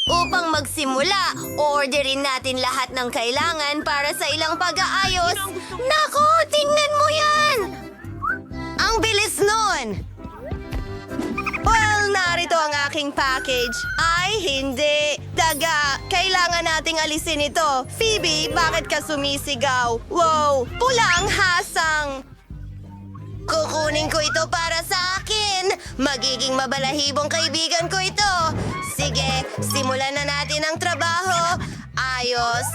Upang magsimula, orderin natin lahat ng kailangan para sa ilang pag-aayos. Nako, tingnan mo yan! Ang bilis nun! Well, narito ang aking package. Ay, hindi. Daga, kailangan nating alisin ito. Phoebe, bakit ka sumisigaw? Wow, pula ang hasang. Kukunin ko ito para sa akin. Magiging mabalahibong kaibigan ko ito. Sige, simulan na natin ang trabaho. Ayos.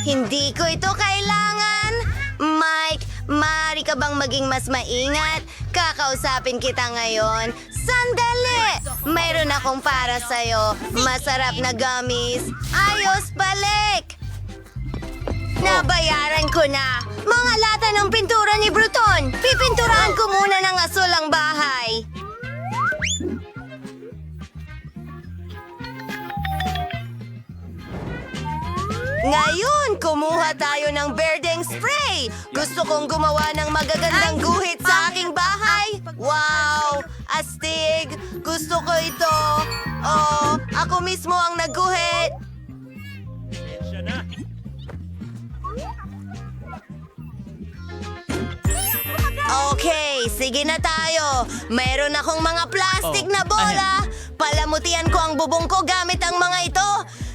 Hindi ko ito kailangan. Mike, maaari ka bang maging mas maingat? Kakausapin kita ngayon. Sandali! Mayroon akong para sa'yo. Masarap na gummies. Ayos, balik! Nabayaran ko na. Mga lata ng pintura ni Bruton. Pipinturahan ko muna ng asul ang bahay. Ngayon, kumuha tayo ng berdeng spray. Gusto kong gumawa ng magagandang guhit sa aking bahay. Wow! Astig! Gusto ko ito. Oh, ako mismo ang nagguhit. Okay, sige na tayo. Mayroon akong mga plastic na bola. Palamutian ko ang bubong ko gamit ang mga ito.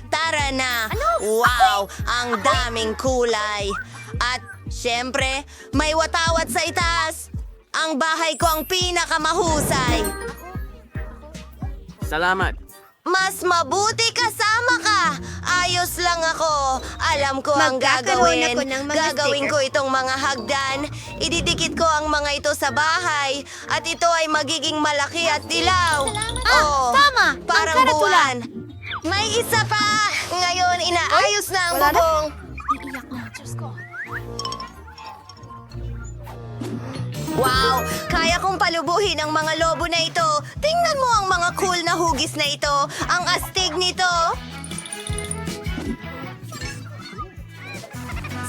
Tara na. Wow, ang daming kulay. At syempre, may watawat sa itaas. Ang bahay ko ang pinakamahusay. Salamat. Mas mabuti kasama ka. Ayos lang ako. Alam ko ang Magkakaroon gagawin. ako ng mga Gagawin sticker. ko itong mga hagdan. Ididikit ko ang mga ito sa bahay. At ito ay magiging malaki at dilaw. Oh, tama. Ang Parang karatula. buwan. May isa pa. Ngayon, inaayos na ang wala na? bubong. Wow! Kaya kong palubuhin ang mga lobo na ito. Tingnan mo ang mga cool na hugis na ito. Ang astig nito.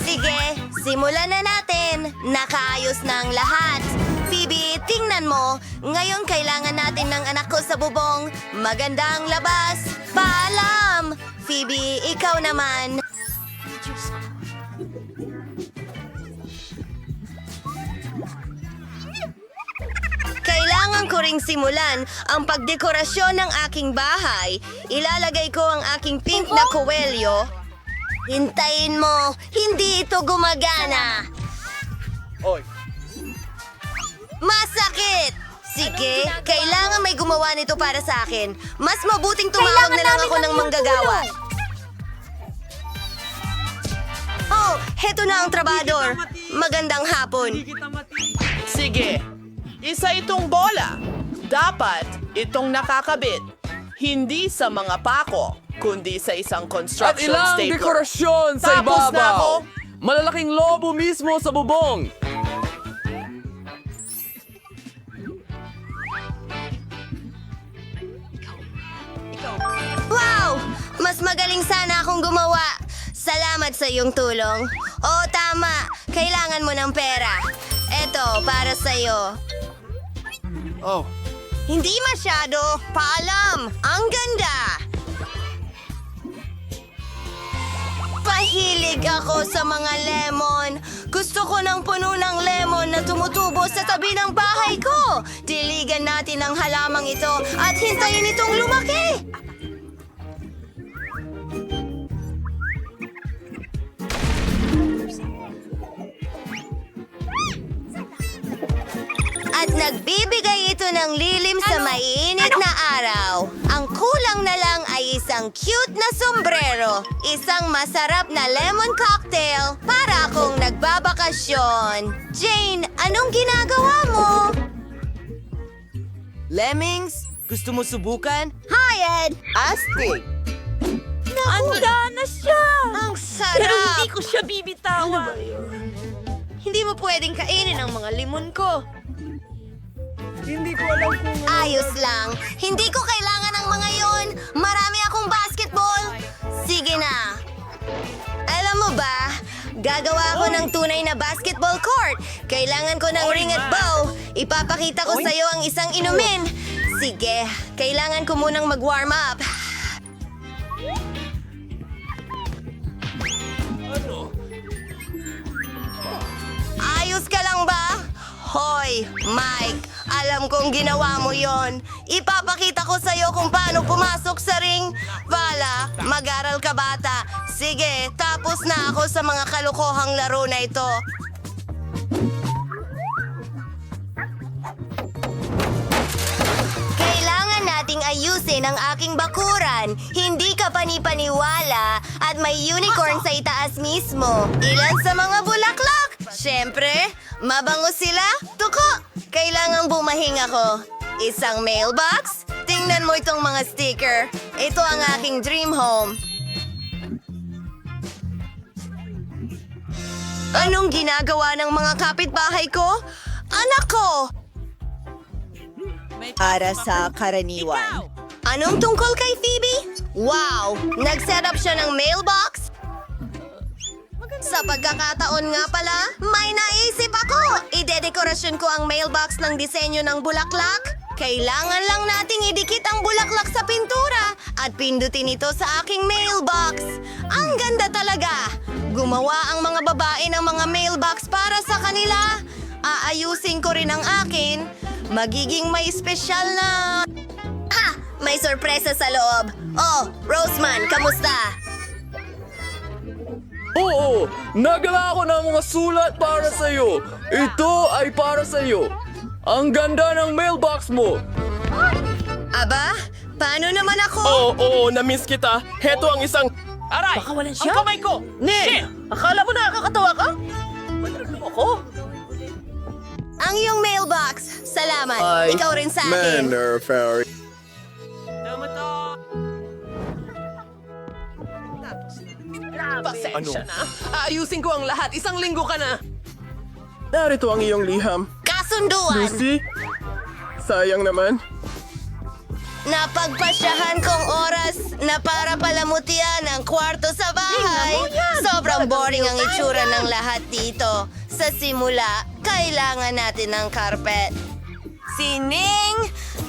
Sige, simulan na natin. Nakaayos na ang lahat. Phoebe, tingnan mo. Ngayon kailangan natin ng anak ko sa bubong. Magandang labas. Paalam! Phoebe, ikaw naman. Kailangan ko ring simulan ang pagdekorasyon ng aking bahay. Ilalagay ko ang aking pink na kuwelyo. Hintayin mo, hindi ito gumagana. Oy. Masakit! Sige, kailangan may gumawa nito para sa akin. Mas mabuting tumawag na lang ako ng manggagawa. Oh, heto na ang trabador. Magandang hapon. Sige, isa itong bola. Dapat itong nakakabit. Hindi sa mga pako, kundi sa isang At construction ilang stapler. dekorasyon sa Tapos na ako. ibabaw. Malalaking lobo mismo sa bubong. Wow! Mas magaling sana akong gumawa. Salamat sa iyong tulong. Oo, tama. Kailangan mo ng pera. Eto, para sa'yo. Oh. Hindi masyado. Paalam. Ang ganda. Pahilig ako sa mga lemon. Gusto ko ng puno ng lemon na tumutubo sa tabi ng bahay ko. Diligan natin ang halamang ito at hintayin itong lumaki. At nagbibigay ito ng lilim sa maiinit na araw. Ang kulang na lang ay isang cute na sombrero. Isang masarap na lemon cocktail para akong nagbabakasyon. Jane, anong ginagawa mo? Lemmings, gusto mo subukan? Hi, Ed! Astig! Handa na siya! Ang sarap! Pero hindi ko siya bibitawan. Hindi mo pwedeng kainin ang mga limon ko. Hindi ko alam kung... Ayos lang. Hindi ko kailangan ng mga yon. Marami akong basketball. Sige na. Alam mo ba, gagawa ako ng tunay na basketball court. Kailangan ko ng ring at bow. ipapakita ko sa'yo ang isang inumin. Sige, kailangan ko munang mag-warm up. Ayos ka lang ba? Hoy, Mike, alam kong ginawa mo yon. Ipapakita ko sa'yo kung paano pumasok sa ring. Vala, mag-aral ka bata. Sige, tapos na ako sa mga kalokohang laro na ito. Kailangan nating ayusin ang aking bakuran. Hindi ka panipaniwala at may unicorn sa itaas mismo. Ilan sa mga bulaklak? Siyempre, mabango sila. Tuko! Kailangang bumahing ako. Isang mailbox? Tingnan mo itong mga sticker. Ito ang aking dream home. Anong ginagawa ng mga kapitbahay ko? Anak ko! Para sa karaniwan. Anong tungkol kay Phoebe? Wow! Nag-set up siya ng mailbox? Sa pagkakataon nga pala, may naisip ako! Idedekorasyon ko ang mailbox ng disenyo ng bulaklak. Kailangan lang nating idikit ang bulaklak sa pintura at pindutin ito sa aking mailbox. Ang ganda talaga! Gumawa ang mga babae ng mga mailbox para sa kanila. Aayusin ko rin ang akin. Magiging may espesyal na... Ha! May sorpresa sa loob. Oh, Roseman, kamusta? Oo, nagala ako ng mga sulat para sa'yo. Ito ay para sa'yo. Ang ganda ng mailbox mo. Aba, paano naman ako? Oo, na-miss kita. Heto ang isang... Aray! Baka walang siya? Ang kamay ko! Shit! Akala mo nakakatawa ka? Ako? Ang iyong mailbox. Salamat. Ikaw rin sa akin. Fairy. Pasensya na. Aayusin ko ang lahat. Isang linggo ka na. Narito ang iyong liham. Kasunduan. Lucy? Sayang naman. Napagpasyahan kong oras na para palamutian ang kwarto sa bahay. Sobrang boring ang itsura ng lahat dito. Sa simula, kailangan natin ng carpet. Sining!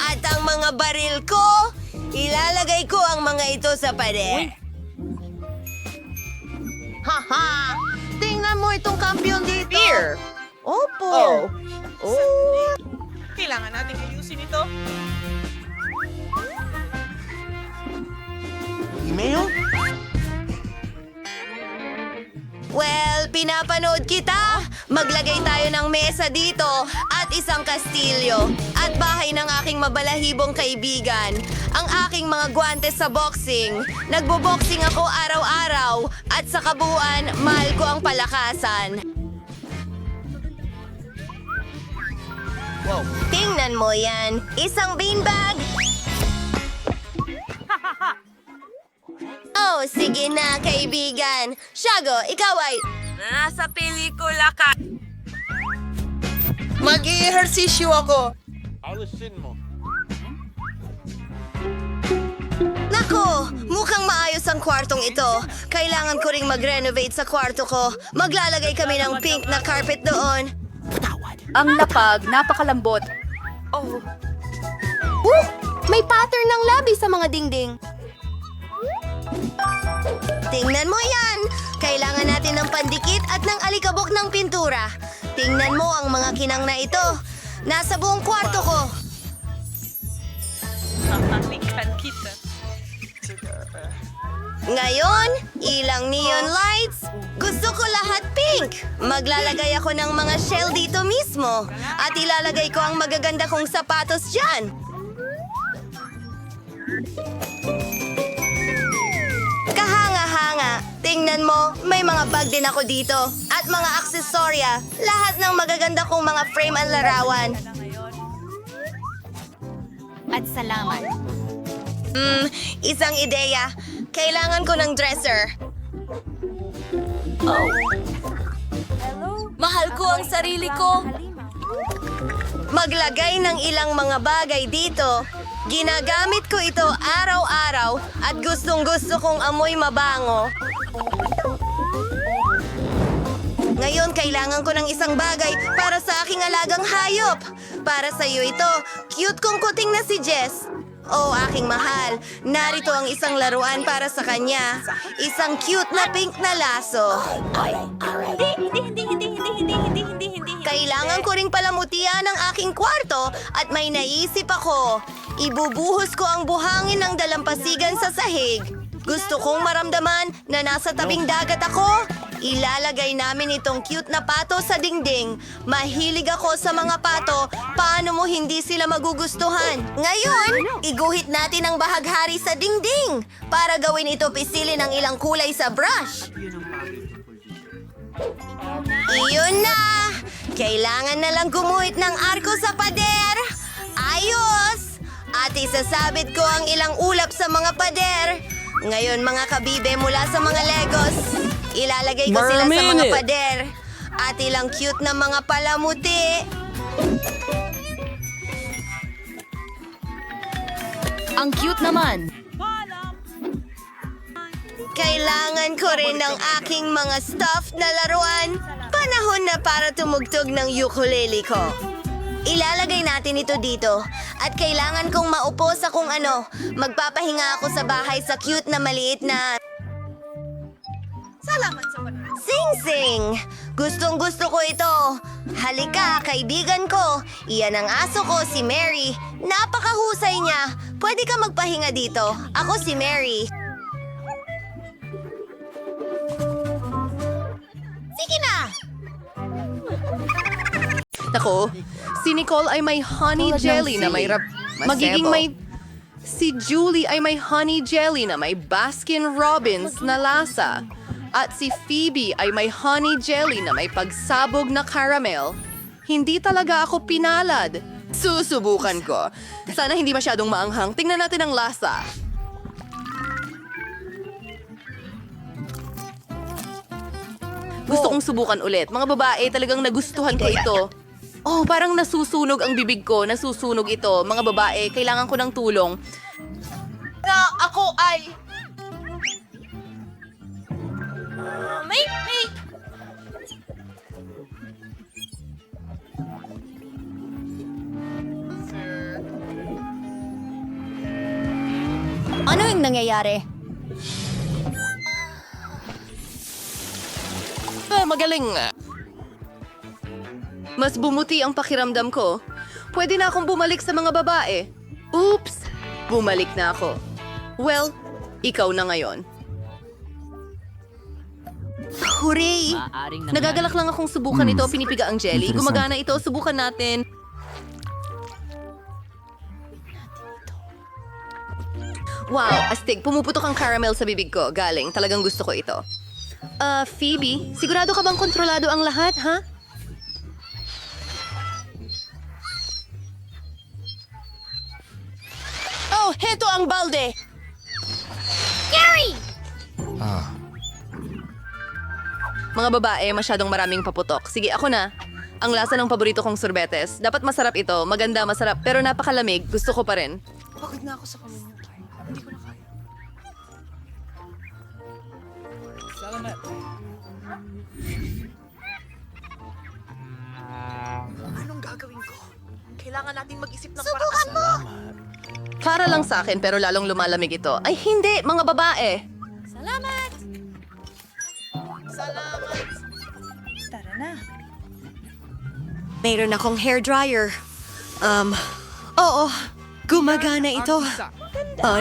At ang mga baril ko, ilalagay ko ang mga ito sa pader. Haha! Tingnan mo itong kampiyon dito. Beer! Opo! Kailangan nating ayusin ito. Email? Well, pinapanood kita. Maglagay tayo ng mesa dito at isang kastilyo at bahay ng aking mabalahibong kaibigan. Ang aking mga guwantes sa boxing. Nagbo-boxing ako araw-araw at sa kabuuan, mahal ko ang palakasan. Tingnan mo yan. Isang beanbag. Oh, sige na, kaibigan. Shago, ikaw ay... Nasa pelikula ka. Mag-i-ehersisyo ako. Nako, mukhang maayos ang kwartong ito. Kailangan ko ring mag-renovate sa kwarto ko. Maglalagay kami ng pink na carpet doon. Ang lapag, napakalambot. May pattern ng labi sa mga dingding. Tingnan mo yan! Kailangan natin ng pandikit at ng alikabok ng pintura. Tingnan mo ang mga kinang na ito. Nasa buong kwarto ko. Mamalikan kita. Ngayon, ilang neon lights. Gusto ko lahat pink. Maglalagay ako ng mga shell dito mismo. At ilalagay ko ang magaganda kong sapatos dyan. Kahanga-hanga. Tingnan mo, may mga bag din ako dito. At mga aksesorya. Lahat ng magaganda kong mga frame at larawan. At salamat. Isang ideya. Kailangan ko ng dresser. Mahal ko ang sarili ko. Maglagay ng ilang mga bagay dito. Ginagamit ko ito araw-araw at gustong-gusto kong amoy mabango. Ngayon, kailangan ko ng isang bagay para sa aking alagang hayop. Para sa iyo ito, cute kong kuting na si Jess. Oh, aking mahal, narito ang isang laruan para sa kanya. Isang cute na pink na laso. Kailangan ko ring palamutian ang aking kwarto at may naisip ako. Ibubuhos ko ang buhangin ng dalampasigan sa sahig. Gusto kong maramdaman na nasa tabing dagat ako. Ilalagay namin itong cute na pato sa dingding. Mahilig ako sa mga pato. Paano mo hindi sila magugustuhan? Ngayon, iguhit natin ang bahaghari sa dingding para gawin ito pisili ng ilang kulay sa brush. Iyon na! Kailangan na lang gumuhit ng arko sa pader. Ayos! At isasabit ko ang ilang ulap sa mga pader. Ngayon mga kabibe mula sa mga Legos, ilalagay ko sila sa mga pader. At ilang cute na mga palamuti. Ang cute naman. Kailangan ko rin ng aking mga stuffed na laruan. Panahon na para tumugtog ng ukulele ko. Ilalagay natin ito dito. At kailangan kong maupo sa kung ano. Magpapahinga ako sa bahay sa cute na maliit na... Salamat sa panahon. Sing-sing! Gustong gusto ko ito. Halika, kaibigan ko. Iyan ang aso ko, si Mary. Napakahusay niya. Pwede ka magpahinga dito. Ako si Mary. Sige na! Nako, si Nicole ay may honey jelly na may magiging may... Si Julie ay may honey jelly na may Baskin Robbins na lasa. At si Phoebe ay may honey jelly na may pagsabog na caramel. Hindi talaga ako pinalad. Susubukan ko. Sana hindi masyadong maanghang. Tingnan natin ang lasa. Gusto kong subukan ulit. Mga babae, talagang nagustuhan ko ito. Oh, parang nasusunog ang bibig ko. Nasusunog ito. Mga babae, kailangan ko ng tulong. Na ako ay... May... Ano yung nangyayari? Magaling nga. Mas bumuti ang pakiramdam ko. Pwede na akong bumalik sa mga babae. Oops! Bumalik na ako. Well, ikaw na ngayon. Hooray! Nagagalak lang akong subukan ito. Pinipiga ang jelly. Gumagana ito. Subukan natin. Wow, astig. Pumuputok ang caramel sa bibig ko. Galing. Talagang gusto ko ito. Phoebe, sigurado ka bang kontrolado ang lahat, ha? Oh, heto ang balde! Mga babae, masyadong maraming paputok. Sige, ako na. Ang lasa ng paborito kong sorbetes. Dapat masarap ito. Maganda, masarap. Pero napakalamig. Gusto ko pa rin. Bakit na ako sa kanina? Hindi ko na kaya. Salamat. Anong gagawin ko? Kailangan nating mag-isip ng Subukan mo! Para lang sa akin pero lalong lumalamig ito. Ay hindi, mga babae. Salamat! Mayroon akong hairdryer. Oo, gumagana ito.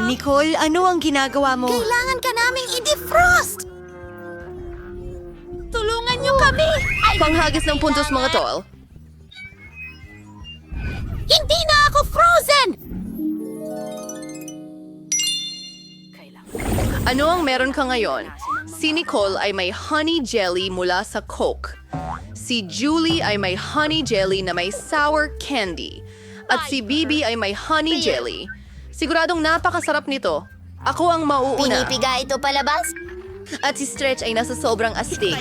Nicole, ano ang ginagawa mo? Kailangan ka naming i-defrost! Tulungan niyo kami! Panghagis ng puntos mga tol. Hindi na ako frozen! Ano ang meron ka ngayon? Si Nicole ay may honey jelly mula sa Coke. Si Julie ay may honey jelly na may sour candy. At si Bibi ay may honey jelly. Siguradong napakasarap nito. Ako ang mauuna. Pinipiga ito palabas? At si Stretch ay nasa sobrang astig.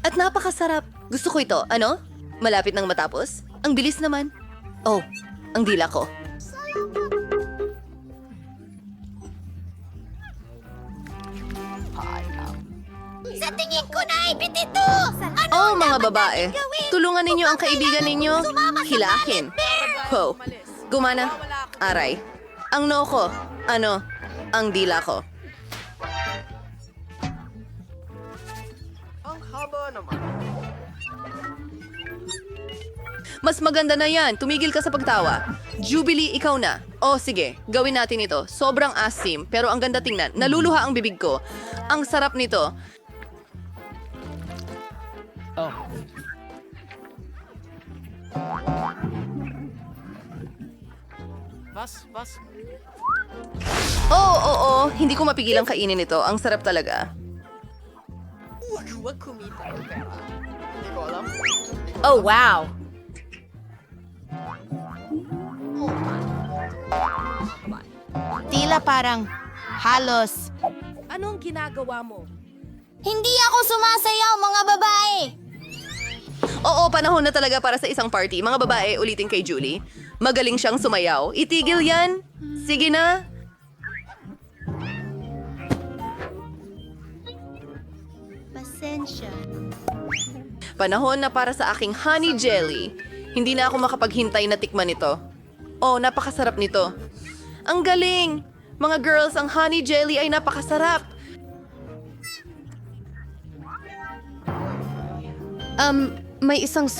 At napakasarap. Gusto ko ito. Ano? Malapit nang matapos? Ang bilis naman. Oh, ang dila ko. Sa tingin ko na ipit ito! Oh, mga babae, tulungan ninyo ang kaibigan ninyo. Hilahin. Ho, gumana. Aray. Ang noo ko. Ano? Ang dila ko. Ang haba naman. Mas maganda na yan. Tumigil ka sa pagtawa. Jubilee, ikaw na. Oh, sige. Gawin natin ito. Sobrang asim, pero ang ganda tingnan. Naluluha ang bibig ko. Ang sarap nito. Oh. Bas. Oo. Hindi ko mapigilang kainin ito. Ang sarap talaga. Huwag kumita ng pera. Hindi ko alam. Oh, wow. Tila parang halos. Anong ginagawa mo? Hindi ako sumasayaw, mga babae. Oo, panahon na talaga para sa isang party. Mga babae, ulitin kay Julie. Magaling siyang sumayaw. Itigil yan. Sige na. Pasensya. Panahon na para sa aking honey jelly. Hindi na ako makapaghintay na tikman ito. Oh, napakasarap nito. Ang galing! Mga girls, ang honey jelly ay napakasarap. May isang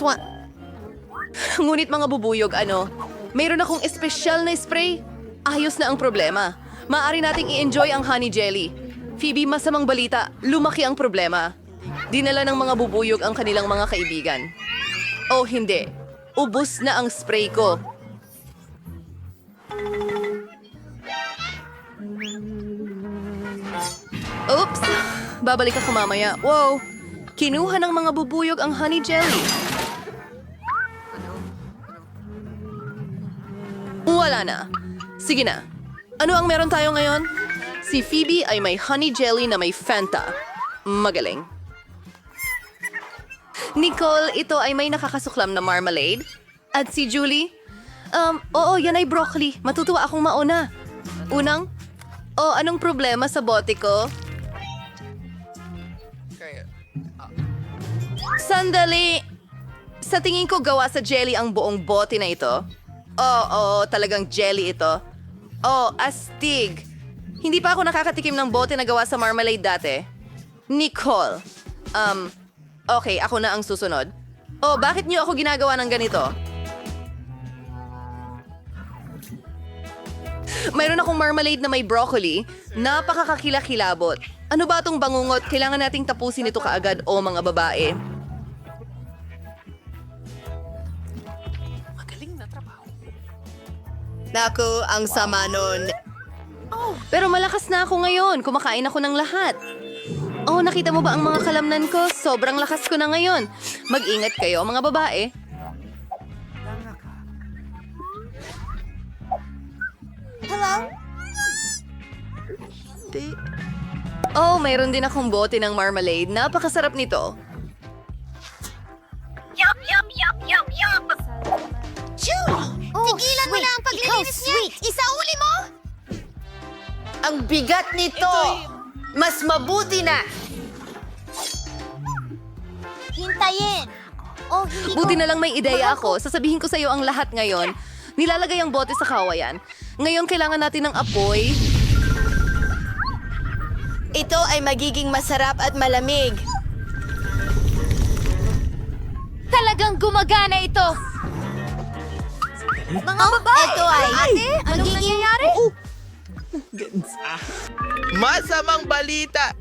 Ngunit mga bubuyog, ano? Mayroon akong espesyal na spray. Ayos na ang problema. Maaari nating i-enjoy ang honey jelly. Phoebe, masamang balita, lumaki ang problema. Dinala ng mga bubuyog ang kanilang mga kaibigan. Oh, hindi. Ubus na ang spray ko. Oops! Babalik ako mamaya. Wow! Kinuha ng mga bubuyog ang honey jelly. Wala na. Sige na. Ano ang meron tayo ngayon? Si Phoebe ay may honey jelly na may Fanta. Magaling. Nicole, ito ay may nakakasuklam na marmalade. At si Julie? Oo, yan ay broccoli. Matutuwa akong mauna. Unang, anong problema sa bote ko? Sandali! Sa tingin ko gawa sa jelly ang buong bote na ito. Oo, talagang jelly ito. Oh, astig. Hindi pa ako nakakatikim ng bote na gawa sa marmalade dati. Nicole. Okay, ako na ang susunod. Oh, bakit niyo ako ginagawa ng ganito? Mayroon akong marmalade na may broccoli. Napakakakilakilabot. Ano ba itong bangungot? Kailangan nating tapusin ito kaagad, mga babae. Magaling na trabaho. Naku, ang sama nun. Pero malakas na ako ngayon. Kumakain ako ng lahat. Oh, nakita mo ba ang mga kalamnan ko? Sobrang lakas ko na ngayon. Mag-ingat kayo, mga babae. Hello? Oh, mayroon din akong bote ng marmalade. Napakasarap nito. Julie! Tigilan mo na ang paglilinis niya! Isauli mo! Ang bigat nito! Mas mabuti na! Hintayin! Oh, hindi Buti na lang may ideya ako. Sasabihin ko sa iyo ang lahat ngayon. Nilalagay ang bote sa kawayan. Ngayon kailangan natin ng apoy. Ito ay magiging masarap at malamig. Talagang gumagana ito. Mga babae! Ito ay... Anong nangyayari? Masamang balita!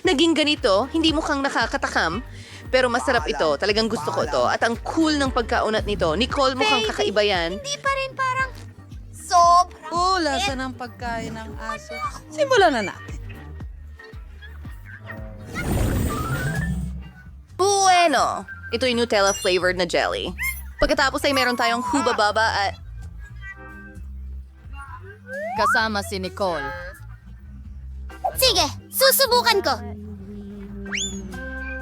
Naging ganito, hindi mukhang nakakatakam. Pero masarap ito. Talagang gusto ko ito. At ang cool ng pagkaunat nito. Nicole, mukhang kakaiba yan. Hindi pa rin parang... Sobra! Oh, lasa ng pagkain ng aso. Simulan na natin. Bueno! Ito yung Nutella-flavored na jelly. Pagkatapos ay meron tayong hubababa at... Kasama si Nicole. Sige, susubukan ko.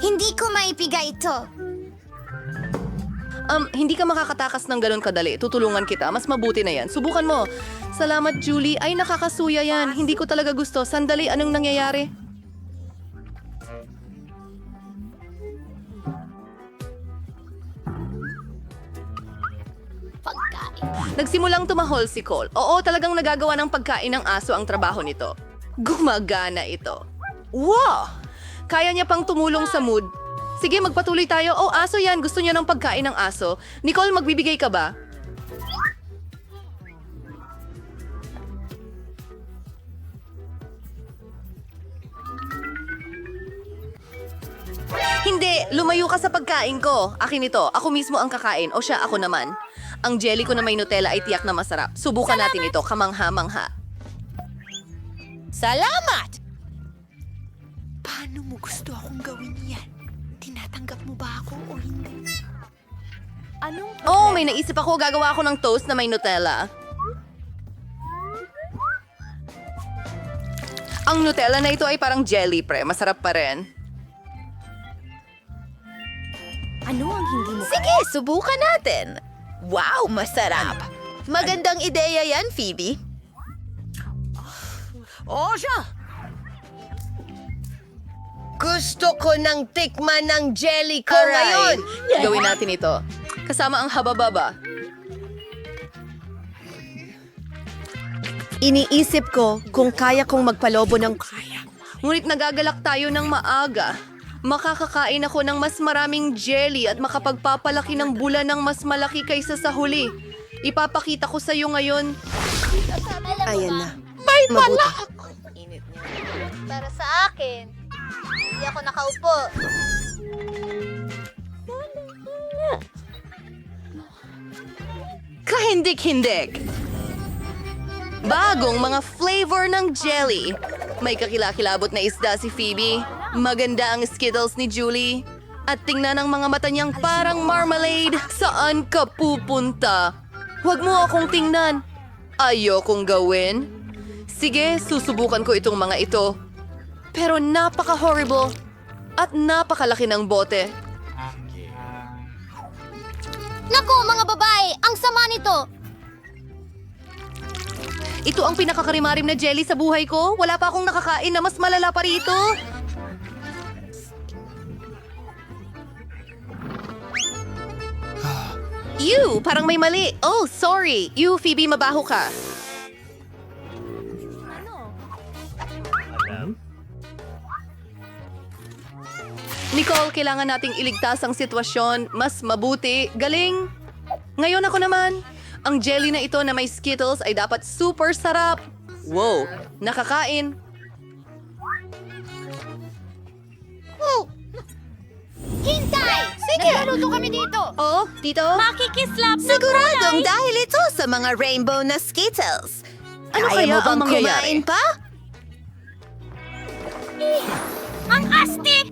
Hindi ko maipiga ito. Hindi ka makakatakas ng ganun kadali. Tutulungan kita. Mas mabuti na yan. Subukan mo. Salamat, Julie. Ay, nakakasuya yan. Hindi ko talaga gusto. Sandali, anong nangyayari? Nagsimulang tumahol si Cole. Oo, talagang nagagawa ng pagkain ng aso ang trabaho nito. Gumagana ito. Wow! Kaya niya pang tumulong sa mood. Sige, magpatuloy tayo. Oh, aso yan. Gusto niya ng pagkain ng aso. Nicole, magbibigay ka ba? Hindi, lumayo ka sa pagkain ko. Akin ito. Ako mismo ang kakain. O siya, ako naman. Ang jelly ko na may Nutella ay tiyak na masarap. Subukan natin ito. Kamangha-mangha. Salamat! Paano mo gusto akong gawin yan? Tinatanggap mo ba ako o hindi? Oh, may naisip ako. Gagawa ako ng toast na may Nutella. Ang Nutella na ito ay parang jelly, pre. Masarap pa rin. Sige, subukan natin. Wow, masarap. Magandang ideya yan, Phoebe. Oo siya! Gusto ko ng tikman ng jelly ko Alright. ngayon. Gawin natin ito. Kasama ang haba-baba. Iniisip ko kung kaya kong magpalobo ng... Ngunit nagagalak tayo ng maaga. Makakakain ako ng mas maraming jelly at makapagpapalaki ng bulan ng mas malaki kaysa sa huli. Ipapakita ko sa iyo ngayon. Ayan na. May pala! Para sa akin, hindi ako nakaupo. Kahindik-hindik. Bagong mga flavor ng jelly. May kakilakilabot na isda si Phoebe. Maganda ang Skittles ni Julie. At tingnan ang mga mata niyang parang marmalade. Saan ka pupunta? Huwag mo akong tingnan. Ayokong gawin. Sige, susubukan ko itong mga ito. Pero napaka-horrible. At napakalaki ng bote. Naku, mga babae, ang sama nito. Ito ang pinakakarimarim na jelly sa buhay ko. Wala pa akong nakakain na mas malala pa rito. Ew, parang may mali. Oh, sorry. Ew, Phoebe, mabaho ka. Nicole, kailangan nating iligtas ang sitwasyon. Mas mabuti. Galing. Ngayon ako naman. Ang jelly na ito na may Skittles ay dapat super sarap. Wow, nakakain. Hintay! Sige! Nagluluto kami dito. Oh, dito? Makikislap na Siguradong dahil ito sa mga rainbow na Skittles. Ano Kaya kaya mo ang bang mangyayari? kumain pa? Ang astig!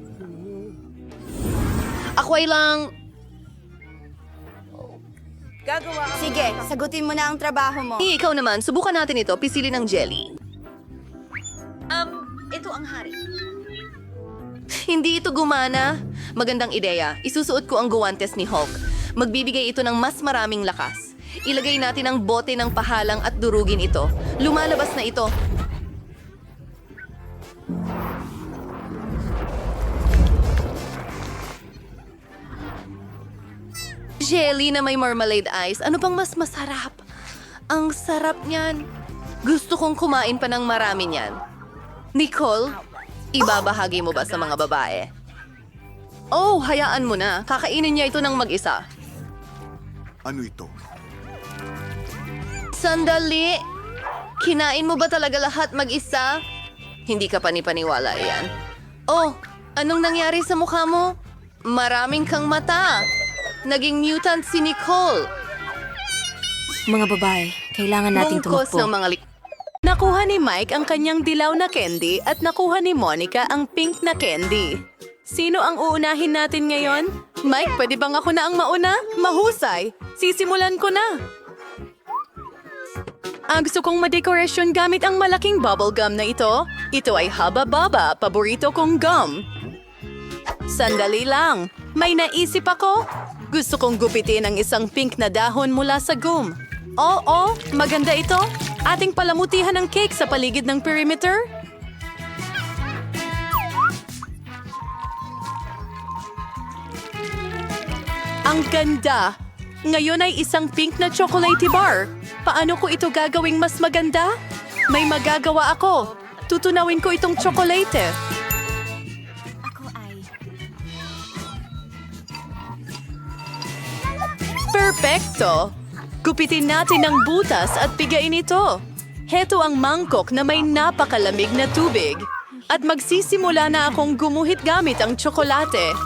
Ako ay lang... Sige, sagutin mo na ang trabaho mo. Ikaw naman, subukan natin ito. Pisilin ng jelly. Ito ang hari. Hindi ito gumana. Magandang ideya. Isusuot ko ang guwantes ni Hulk. Magbibigay ito ng mas maraming lakas. Ilagay natin ang bote ng pahalang at durugin ito. Lumalabas na ito. Jelly na may marmalade ice. Ano pang mas masarap? Ang sarap niyan. Gusto kong kumain pa ng marami niyan. Nicole, ibabahagi mo ba sa mga babae? Oh, hayaan mo na. Kakainin niya ito ng mag-isa. Ano ito? Sandali! Kinain mo ba talaga lahat mag-isa? Hindi ka panipaniwala yan. Oh, anong nangyari sa mukha mo? Maraming kang mata. Naging mutant si Nicole. Mga babae, kailangan nating Bungkos ng mga Nakuha ni Mike ang kanyang dilaw na candy at nakuha ni Monica ang pink na candy. Sino ang uunahin natin ngayon? Mike, pwede bang ako na ang mauna? Mahusay! Sisimulan ko na! Gusto kong madekorasyon gamit ang malaking bubble gum na ito. Ito ay Hubba Bubba, paborito kong gum. Sandali lang. May naisip ako. Gusto kong gupitin ang isang pink na dahon mula sa gum. Oo, maganda ito. Ating palamutihan ng cake sa paligid ng perimeter. Ang ganda. Ngayon ay isang pink na chocolate bar. Paano ko ito gagawing mas maganda? May magagawa ako. Tutunawin ko itong chocolate. Perfecto! Gupitin natin ang butas at pigain ito. Heto ang mangkok na may napakalamig na tubig. At magsisimula na akong gumuhit gamit ang tsokolate.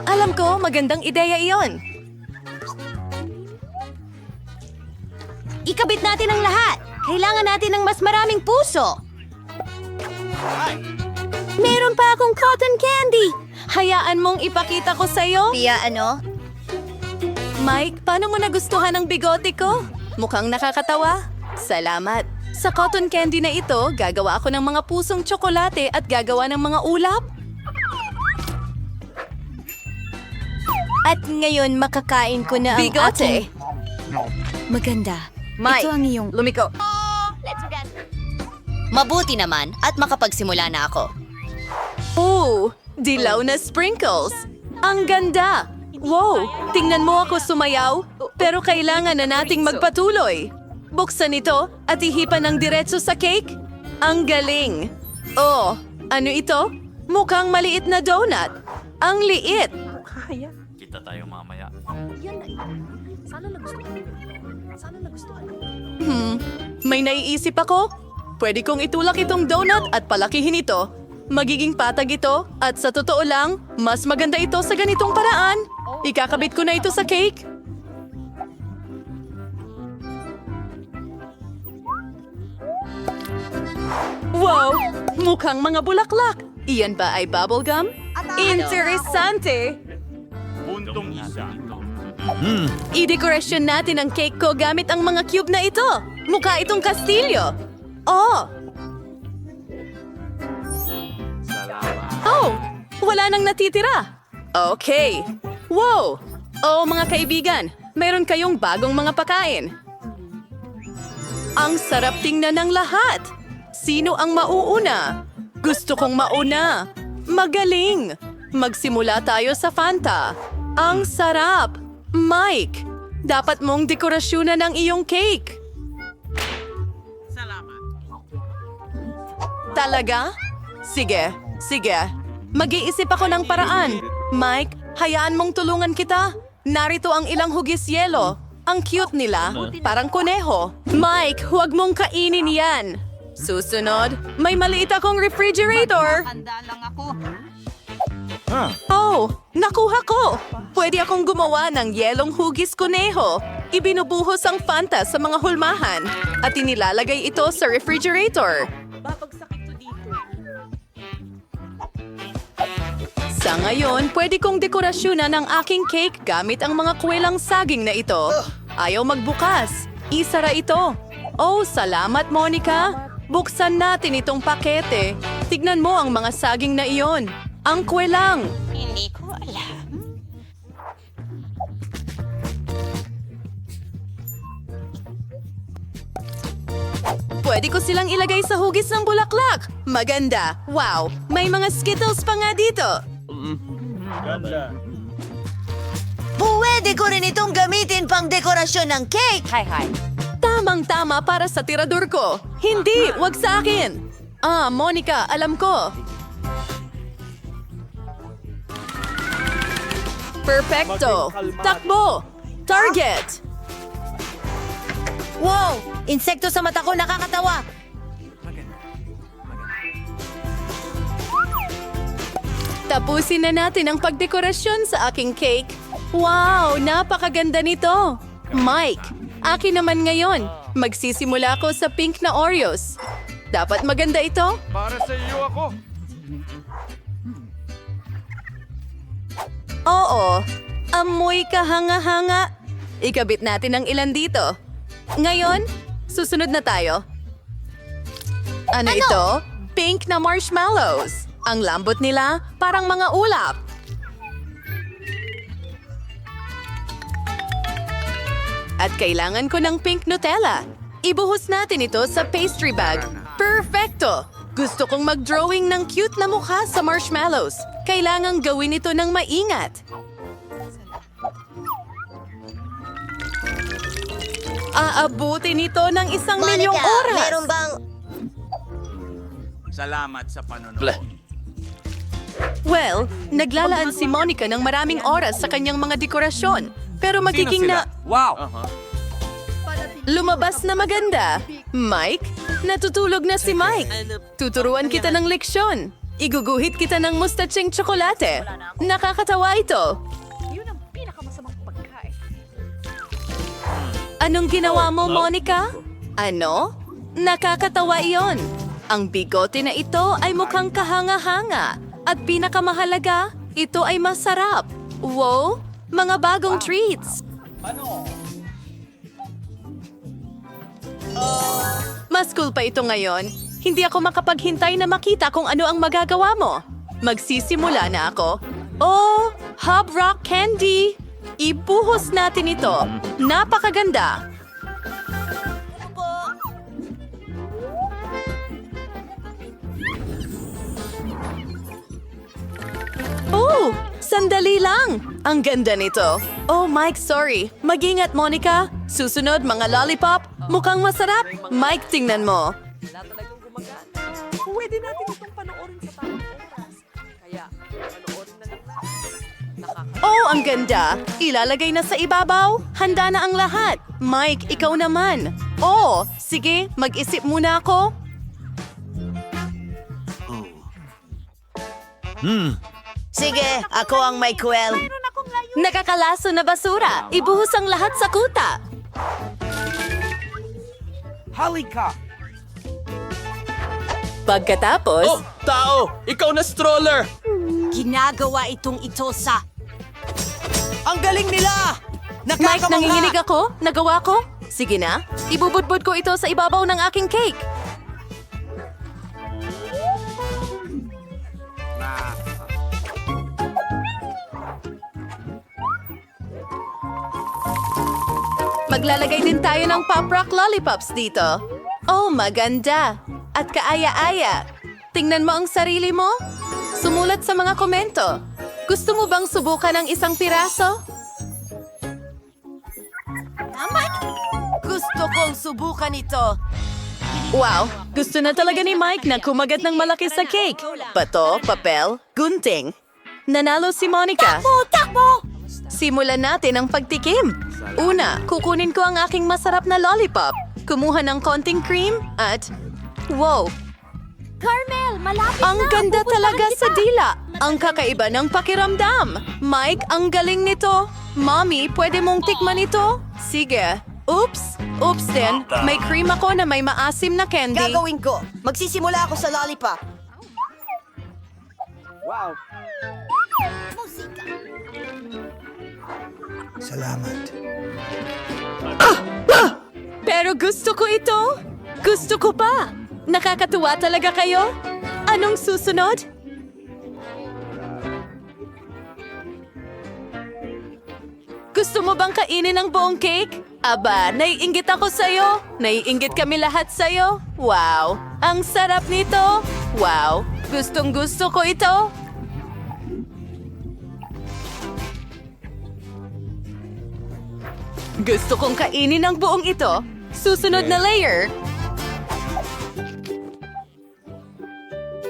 Alam ko, magandang ideya iyon. Ikabit natin ang lahat. Kailangan natin ng mas maraming puso. Meron pa akong cotton candy. Hayaan mong ipakita ko sa'yo. Pia, ano? Mike, paano mo nagustuhan ang bigote ko? Mukhang nakakatawa. Salamat. Sa cotton candy na ito, gagawa ako ng mga pusong tsokolate at gagawa ng mga ulap. At ngayon, makakain ko na ang Bigote. Maganda. Mike, Ito ang iyong... lumiko. Mabuti naman at makapagsimula na ako. Ooh, dilaw na sprinkles. Ang ganda. Wow, tingnan mo ako sumayaw. Pero kailangan na nating magpatuloy. Buksan ito at ihipan ng diretso sa cake. Ang galing. Oh, ano ito? Mukhang maliit na donut. Ang liit. May naiisip ako. Pwede kong itulak itong donut at palakihin ito. Magiging patag ito at sa totoo lang, mas maganda ito sa ganitong paraan. Ikakabit ko na ito sa cake. Wow! Mukhang mga bulaklak. Iyan ba ay bubblegum? Interesante! I-dekorasyon natin ang cake ko gamit ang mga cube na ito. Mukha itong kastilyo. Oh! Oh! Wala nang natitira. Okay. Wow! Oh, mga kaibigan, meron kayong bagong mga pagkain. Ang sarap tingnan ng lahat. Sino ang mauuna? Gusto kong mauna. Magaling. Magsimula tayo sa Fanta. Ang sarap. Mike, dapat mong dekorasyonan ang iyong cake. Talaga? Sige, sige. Mag-iisip ako ng paraan. Mike, hayaan mong tulungan kita. Narito ang ilang hugis yelo. Ang cute nila, parang kuneho. Mike, huwag mong kainin yan. Susunod, may maliit akong refrigerator. Oh, nakuha ko! Pwede akong gumawa ng yelong hugis kuneho. Ibinubuhos ang Fanta sa mga hulmahan at inilalagay ito sa refrigerator. Sa ngayon, pwede kong dekorasyonan ang aking cake gamit ang mga kwelang saging na ito. Ayaw magbukas. Isara ito. Oh, salamat, Monica. Buksan natin itong pakete. Tignan mo ang mga saging na iyon. Ang kwelang. Hindi ko alam. Pwede ko silang ilagay sa hugis ng bulaklak. Maganda. Wow, may mga Skittles pa nga dito. Pwede ko rin itong gamitin pang dekorasyon ng cake. Tamang-tama para sa tirador ko. Hindi, wag sa akin. Ah, Monica, alam ko. Perfecto. Takbo. Target. Wow! Insekto sa mata ko, nakakatawa. Tapusin na natin ang pagdekorasyon sa aking cake. Wow, napakaganda nito. Mike, akin naman ngayon. Magsisimula ako sa pink na Oreos. Dapat maganda ito? Para sa iyo ako. Oo, amoy kahanga-hanga. Ikabit natin ang ilan dito. Ngayon, susunod na tayo. Ano ito? Pink na marshmallows. Ang lambot nila, parang mga ulap. At kailangan ko ng pink Nutella. Ibuhos natin ito sa pastry bag. Perfecto! Gusto kong mag-drawing ng cute na mukha sa marshmallows. Kailangang gawin ito ng maingat. Aabutin ito ng 1,000,000 oras. meron bang... Well, naglalaan si Monica ng maraming oras sa kanyang mga dekorasyon. Pero magiging na... Lumabas na maganda. Mike, natutulog na si Mike. Tuturuan kita ng leksyon. Iguguhit kita ng mustaching tsokolate. Nakakatawa ito. Anong ginawa mo, Monica? Ano? Nakakatawa iyon. Ang bigote na ito ay mukhang kahanga-hanga. At pinakamahalaga, ito ay masarap. Wow, mga bagong treats. Mas cool pa ito ngayon. Hindi ako makapaghintay na makita kung ano ang magagawa mo. Magsisimula na ako. Oh, Hub Rock Candy! Ibuhos natin ito. Napakaganda. Oh, sandali lang. Ang ganda nito. Oh, Mike, sorry. Mag-ingat, Monica. Susunod, mga lollipop. Mukhang masarap. Mike, tingnan mo. Pwede natin itong panoorin sa tamang oras. Kaya, panoorin na lang natin. Oh, ang ganda. Ilalagay na sa ibabaw. Handa na ang lahat. Mike, ikaw naman. Oh, sige, mag-isip muna ako. Sige, ako ang may kwel. Nakakalaso na basura. Ibuhos ang lahat sa kuta. Pagkatapos, Oh, tao! Ikaw na stroller! Ginagawa itong ito sa... Ang galing nila! Mike, nanginginig ako? Nagawa ko? Sige na, ibubudbud ko ito sa ibabaw ng aking cake. Maglalagay din tayo ng Pop Rock Lollipops dito. Oh, maganda. At kaaya-aya. Tingnan mo ang sarili mo. Sumulat sa mga komento. Gusto mo bang subukan ng isang piraso? Gusto kong subukan ito. Wow, gusto na talaga ni Mike na kumagat ng malaki sa cake. Bato, papel, gunting. Nanalo si Monica. Takbo! Simulan natin ang pagtikim. Una, kukunin ko ang aking masarap na lollipop. Kumuha ng konting cream at... Wow! Carmel, malapit Ang ganda talaga sa dila. Ang kakaiba ng pakiramdam. Mike, ang galing nito. Mommy, pwede mong tikman ito? Sige. Oops! Oops din. May cream ako na may maasim na candy. Gagawin ko. Magsisimula ako sa lollipop. Pero gusto ko ito. Gusto ko pa. Nakakatuwa talaga kayo. Anong susunod? Gusto mo bang kainin ang buong cake? Aba, naiinggit ako sa'yo. Naiinggit kami lahat sa'yo. Wow, ang sarap nito. Wow, gustong gusto ko ito. Gusto kong kainin ang buong ito. Susunod na layer.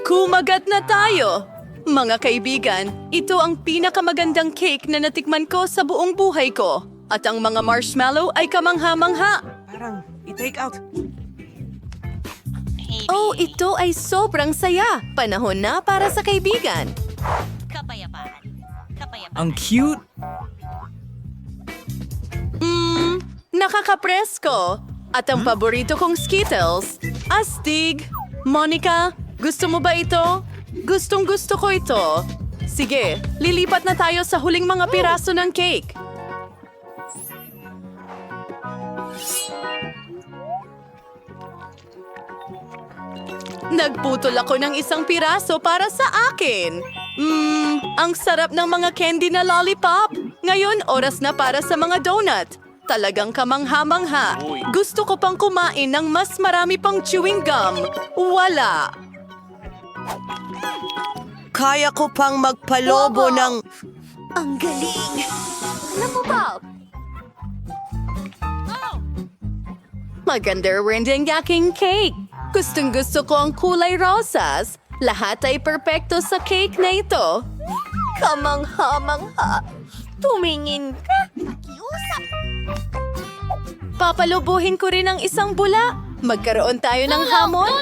Kumagat na tayo! Mga kaibigan, ito ang pinakamagandang cake na natikman ko sa buong buhay ko. At ang mga marshmallow ay kamangha-mangha. Parang, i-take out. Oh, ito ay sobrang saya. Panahon na para sa kaibigan. Ang cute! Nakakapresko. At ang paborito kong Skittles, astig. Monica, gusto mo ba ito? Gustong gusto ko ito. Sige, lilipat na tayo sa huling mga piraso ng cake. Nagputol ako ng isang piraso para sa akin. Ang sarap ng mga candy na lollipop. Ngayon, oras na para sa mga donut. Talagang kamangha-mangha. Gusto ko pang kumain ng mas marami pang chewing gum. Wala. kaya ko pang magpalobo ng... Ang galing! Maganda rin din aking cake. Gustong gusto ko ang kulay rosas. Lahat ay perpekto sa cake na ito. Kamangha-mangha. Tumingin ka. Papalubuhin ko rin ang isang bula. Magkaroon tayo ng hamon.